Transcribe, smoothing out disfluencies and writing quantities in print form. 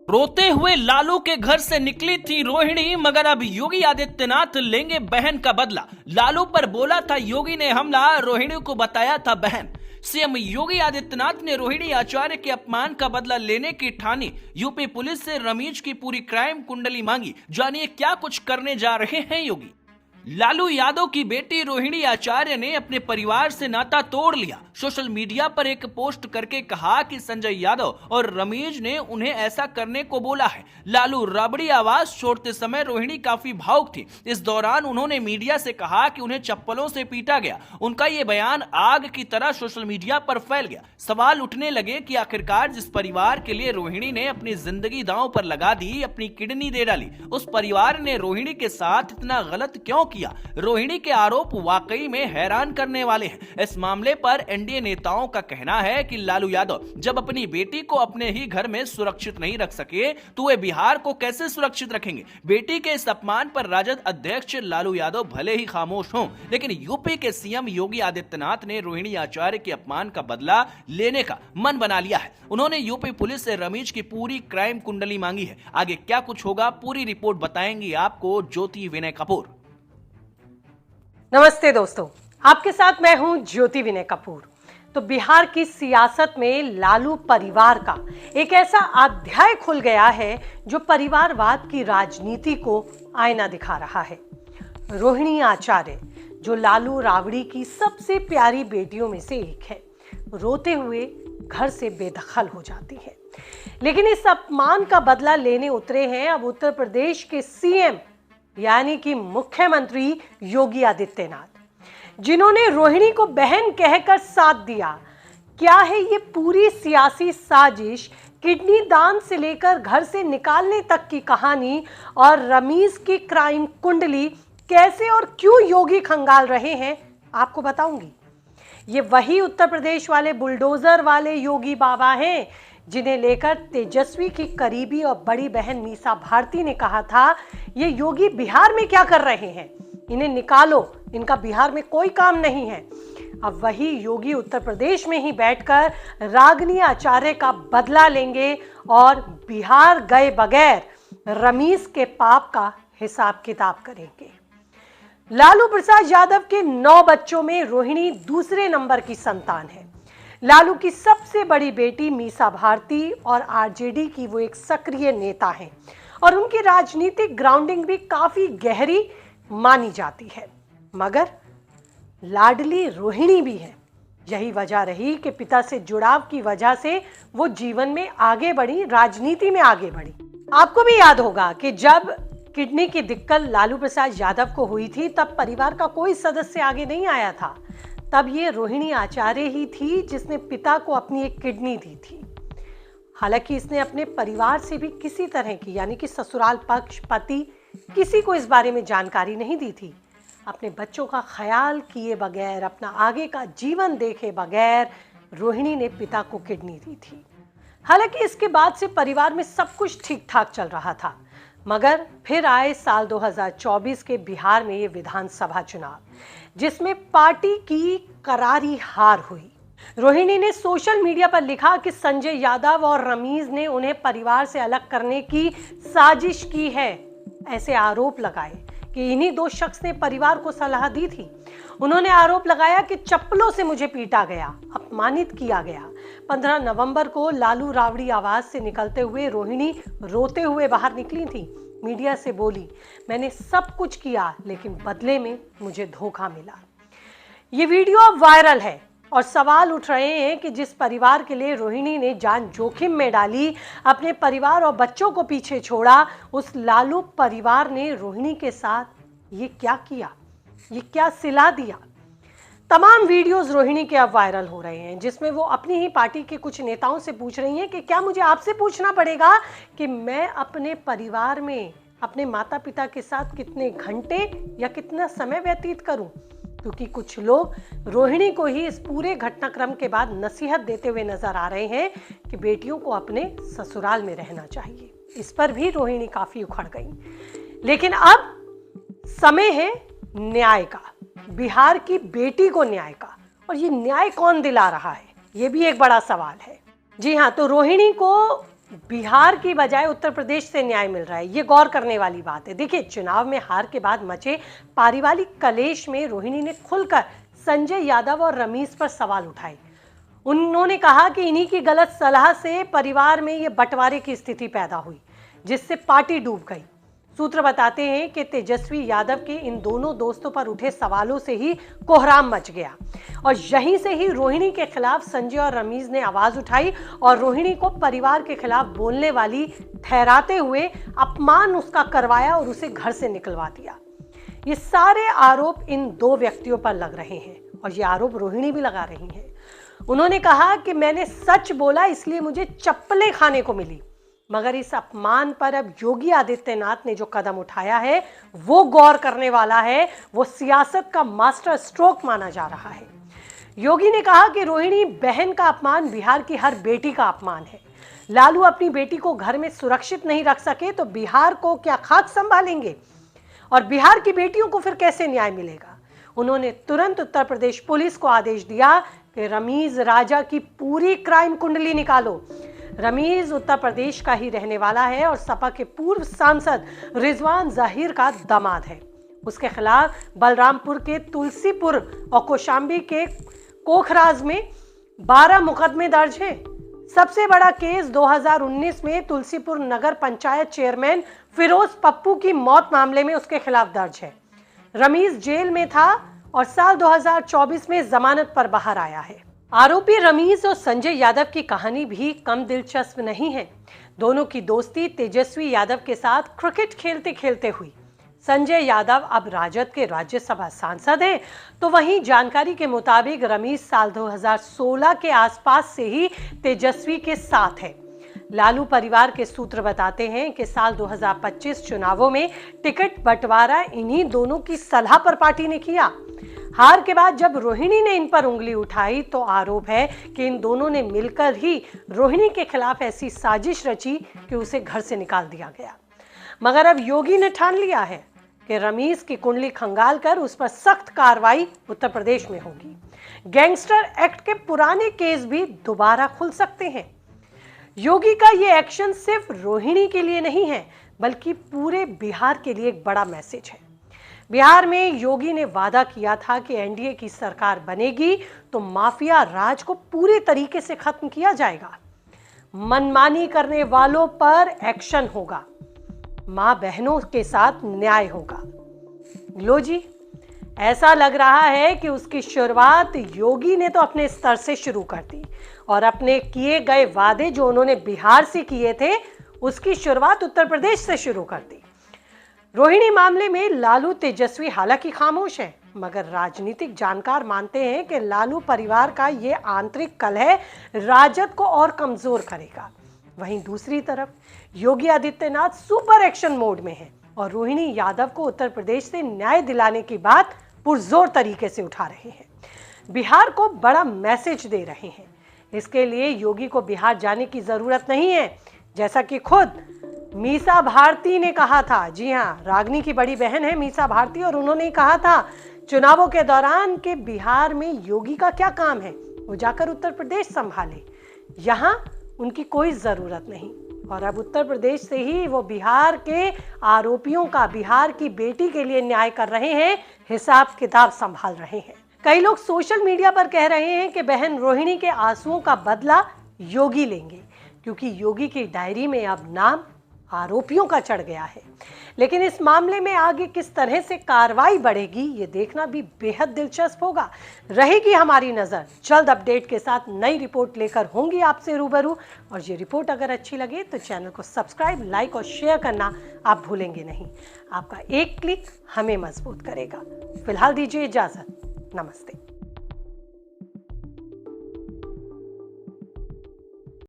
रोते हुए लालू के घर से निकली थी रोहिणी, मगर अब योगी आदित्यनाथ लेंगे बहन का बदला। लालू पर बोला था योगी ने हमला, रोहिणी को बताया था बहन। सीएम योगी आदित्यनाथ ने रोहिणी आचार्य के अपमान का बदला लेने की ठानी। यूपी पुलिस से रमीज की पूरी क्राइम कुंडली मांगी। जानिए क्या कुछ करने जा रहे हैं योगी। लालू यादव की बेटी रोहिणी आचार्य ने अपने परिवार से नाता तोड़ लिया। सोशल मीडिया पर एक पोस्ट करके कहा कि संजय यादव और रमीज ने उन्हें ऐसा करने को बोला है। लालू राबड़ी आवाज छोड़ते समय रोहिणी काफी भावुक थी। इस दौरान उन्होंने मीडिया से कहा कि उन्हें चप्पलों से पीटा गया। उनका ये बयान आग की तरह सोशल मीडिया पर फैल गया। सवाल उठने लगे कि आखिरकार जिस परिवार के लिए रोहिणी ने अपनी जिंदगी दांव पर लगा दी, अपनी किडनी दे डाली, उस परिवार ने रोहिणी के साथ इतना गलत क्यों किया। रोहिणी के आरोप वाकई में हैरान करने वाले हैं। इस मामले पर एनडीए नेताओं का कहना है कि लालू यादव जब अपनी बेटी को अपने ही घर में सुरक्षित नहीं रख सके तो वे बिहार को कैसे सुरक्षित रखेंगे। बेटी के इस अपमान पर राजद अध्यक्ष लालू यादव भले ही खामोश हों, लेकिन यूपी के सीएम योगी आदित्यनाथ ने रोहिणी आचार्य के अपमान का बदला लेने का मन बना लिया है। उन्होंने यूपी पुलिस से रमीज की पूरी क्राइम कुंडली मांगी है। आगे क्या कुछ होगा, पूरी रिपोर्ट बताएंगी आपको ज्योति विनय कपूर। नमस्ते दोस्तों, आपके साथ मैं हूं ज्योति विनय कपूर। तो बिहार की सियासत में लालू परिवार का एक ऐसा अध्याय खुल गया है जो परिवारवाद की राजनीति को आईना दिखा रहा है। रोहिणी आचार्य, जो लालू राबड़ी की सबसे प्यारी बेटियों में से एक है, रोते हुए घर से बेदखल हो जाती है। लेकिन इस अपमान का बदला लेने उतरे हैं अब उत्तर प्रदेश के सीएम यानी कि मुख्यमंत्री योगी आदित्यनाथ, जिन्होंने रोहिणी को बहन कहकर साथ दिया। क्या है ये पूरी सियासी साजिश, किडनी दान से लेकर घर से निकालने तक की कहानी और रमीज की क्राइम कुंडली कैसे और क्यों योगी खंगाल रहे हैं, आपको बताऊंगी। ये वही उत्तर प्रदेश वाले बुलडोजर वाले योगी बाबा हैं जिन्हें लेकर तेजस्वी की करीबी और बड़ी बहन मीसा भारती ने कहा था, ये योगी बिहार में क्या कर रहे हैं, इन्हें निकालो, इनका बिहार में कोई काम नहीं है। अब वही योगी उत्तर प्रदेश में ही बैठकर रागिनी आचार्य का बदला लेंगे और बिहार गए बगैर रमीज के पाप का हिसाब किताब करेंगे। लालू प्रसाद यादव के 9 बच्चों में रोहिणी दूसरे नंबर की संतान है। लालू की सबसे बड़ी बेटी मीसा भारती और आरजेडी की वो एक सक्रिय नेता हैं और उनकी राजनीतिक ग्राउंडिंग भी काफी गहरी मानी जाती है। मगर लाडली रोहिणी भी है। यही वजह रही कि पिता से जुड़ाव की वजह से वो जीवन में आगे बढ़ी, राजनीति में आगे बढ़ी। आपको भी याद होगा कि जब किडनी की दिक्कत लालू प्रसाद यादव को हुई थी तब परिवार का कोई सदस्य आगे नहीं आया था। तब ये रोहिणी आचार्य ही थी जिसने पिता को अपनी एक किडनी दी थी। हालांकि इसने अपने परिवार से भी किसी तरह की यानी कि ससुराल पक्ष, पति, किसी को इस बारे में जानकारी नहीं दी थी। अपने बच्चों का ख्याल किए बगैर, अपना आगे का जीवन देखे बगैर रोहिणी ने पिता को किडनी दी थी। हालांकि इसके बाद से परिवार में सब कुछ ठीक ठाक चल रहा था, मगर फिर आए साल 2024 के बिहार में ये विधानसभा चुनाव, जिसमें पार्टी की करारी हार हुई। रोहिणी ने सोशल मीडिया पर लिखा कि संजय यादव और रमीज ने उन्हें परिवार से अलग करने की साजिश की है। ऐसे आरोप लगाए कि इन्हीं 2 शख्स ने परिवार को सलाह दी थी। उन्होंने आरोप लगाया कि चप्पलों से मुझे पीटा गया, अपमानित किया गया। 15 नवंबर को लालू राबड़ी आवाज से निकलते हुए रोहिणी रोते हुए बाहर निकली थी। मीडिया से बोली, मैंने सब कुछ किया लेकिन बदले में मुझे धोखा मिला। ये वीडियो अब वायरल है और सवाल उठ रहे हैं कि जिस परिवार के लिए रोहिणी ने जान जोखिम में डाली, अपने परिवार और बच्चों को पीछे छोड़ा, उस लालू परिवार ने रोहिणी के साथ ये क्या किया, ये क्या सिला दिया। तमाम वीडियोस रोहिणी के अब वायरल हो रहे हैं, जिसमें वो अपनी ही पार्टी के कुछ नेताओं से पूछ रही हैं कि क्या मुझे आपसे पूछना पड़ेगा कि मैं अपने परिवार में अपने माता पिता के साथ कितने घंटे या कितना समय व्यतीत करूं। क्योंकि कुछ लोग रोहिणी को ही इस पूरे घटनाक्रम के बाद नसीहत देते हुए नजर आ रहे हैं कि बेटियों को अपने ससुराल में रहना चाहिए। इस पर भी रोहिणी काफी उखड़ गई। लेकिन अब समय है न्याय का, बिहार की बेटी को न्याय का, और ये न्याय कौन दिला रहा है, ये भी एक बड़ा सवाल है। जी हाँ, तो रोहिणी को बिहार की बजाय उत्तर प्रदेश से न्याय मिल रहा है, ये गौर करने वाली बात है। देखिए, चुनाव में हार के बाद मचे पारिवारिक कलेश में रोहिणी ने खुलकर संजय यादव और रमीज पर सवाल उठाए। उन्होंने कहा कि इन्हीं की गलत सलाह से परिवार में ये बंटवारे की स्थिति पैदा हुई, जिससे पार्टी डूब गई। सूत्र बताते हैं कि तेजस्वी यादव के इन दोनों दोस्तों पर उठे सवालों से ही कोहराम मच गया और यहीं से ही रोहिणी के खिलाफ संजय और रमीज ने आवाज उठाई और रोहिणी को परिवार के खिलाफ बोलने वाली ठहराते हुए अपमान उसका करवाया और उसे घर से निकलवा दिया। ये सारे आरोप इन दो व्यक्तियों पर लग रहे हैं और ये आरोप रोहिणी भी लगा रही है। उन्होंने कहा कि मैंने सच बोला इसलिए मुझे चप्पलें खाने को मिली, मगर इस अपमान पर अब योगी आदित्यनाथ ने जो कदम उठाया है वो गौर करने वाला है, वो सियासत का मास्टर स्ट्रोक माना जा रहा है। योगी ने कहा कि रोहिणी बहन का अपमान बिहार की हर बेटी का अपमान है। लालू अपनी बेटी को घर में सुरक्षित नहीं रख सके तो बिहार को क्या खाक संभालेंगे और बिहार की बेटियों को फिर कैसे न्याय मिलेगा। उन्होंने तुरंत उत्तर प्रदेश पुलिस को आदेश दिया कि रमीज राजा की पूरी क्राइम कुंडली निकालो। रमीज उत्तर प्रदेश का ही रहने वाला है और सपा के पूर्व सांसद रिजवान जाहिर का दामाद है। उसके खिलाफ बलरामपुर के तुलसीपुर और कौशाम्बी के कोखराज में 12 मुकदमे दर्ज हैं। सबसे बड़ा केस 2019 में तुलसीपुर नगर पंचायत चेयरमैन फिरोज पप्पू की मौत मामले में उसके खिलाफ दर्ज है। रमीज जेल में था और साल 2024 में जमानत पर बाहर आया है। आरोपी रमीज और संजय यादव की कहानी भी कम दिलचस्प नहीं है। दोनों की दोस्ती तेजस्वी यादव के साथ क्रिकेट खेलते खेलते हुई। संजय यादव अब राजद के राज्यसभा सांसद हैं, तो वहीं जानकारी के मुताबिक रमीज साल 2016 के आसपास से ही तेजस्वी के साथ है। लालू परिवार के सूत्र बताते हैं कि साल 2025 चुनावों में टिकट बंटवारा इन्हीं दोनों की सलाह पर पार्टी ने किया। हार के बाद जब रोहिणी ने इन पर उंगली उठाई तो आरोप है कि इन दोनों ने मिलकर ही रोहिणी के खिलाफ ऐसी साजिश रची कि उसे घर से निकाल दिया गया। मगर अब योगी ने ठान लिया है कि रमीज की कुंडली खंगाल कर उस पर सख्त कार्रवाई उत्तर प्रदेश में होगी। गैंगस्टर एक्ट के पुराने केस भी दोबारा खुल सकते हैं। योगी का ये एक्शन सिर्फ रोहिणी के लिए नहीं है, बल्कि पूरे बिहार के लिए एक बड़ा मैसेज है। बिहार में योगी ने वादा किया था कि एनडीए की सरकार बनेगी तो माफिया राज को पूरी तरीके से खत्म किया जाएगा। मनमानी करने वालों पर एक्शन होगा, मां बहनों के साथ न्याय होगा। लो जी, ऐसा लग रहा है कि उसकी शुरुआत योगी ने तो अपने स्तर से शुरू कर दी और अपने किए गए वादे जो उन्होंने बिहार से किए थे उसकी शुरुआत उत्तर प्रदेश से शुरू कर दी। रोहिणी मामले में लालू तेजस्वी हालांकि खामोश है, मगर राजनीतिक जानकार मानते हैं कि लालू परिवार का ये आंतरिक कलह राजद को और कमजोर करेगा। वहीं दूसरी तरफ Yogi Adityanath super action mode में है और रोहिणी यादव को उत्तर प्रदेश से न्याय दिलाने की बात पुरजोर तरीके से उठा रहे हैं। बिहार को बड़ा मैसेज दे रहे हैं। इसके लिए योगी को बिहार जाने की जरूरत नहीं है, जैसा कि खुद मीसा भारती ने कहा था। जी हाँ, रागनी की बड़ी बहन है मीसा भारती और उन्होंने कहा था चुनावों के दौरान कि बिहार में योगी का क्या काम है, वो जाकर उत्तर प्रदेश संभाले, यहाँ उनकी कोई जरूरत नहीं। और अब उत्तर प्रदेश से ही वो बिहार के आरोपियों का बिहार की बेटी के लिए न्याय कर रहे हैं, हिसाब किताब संभाल रहे हैं। कई लोग सोशल मीडिया पर कह रहे हैं कि बहन रोहिणी के आंसुओं का बदला योगी लेंगे, क्योंकि योगी की डायरी में अब नाम आरोपियों का चढ़ गया है। लेकिन इस मामले में आगे किस तरह से कार्रवाई बढ़ेगी ये देखना भी बेहद दिलचस्प होगा। रहेगी हमारी नजर। जल्द अपडेट के साथ नई रिपोर्ट लेकर होंगी आपसे रूबरू। और ये रिपोर्ट अगर अच्छी लगे तो चैनल को सब्सक्राइब, लाइक और शेयर करना आप भूलेंगे नहीं। आपका एक क्लिक हमें मजबूत करेगा। फिलहाल दीजिए इजाजत। नमस्ते।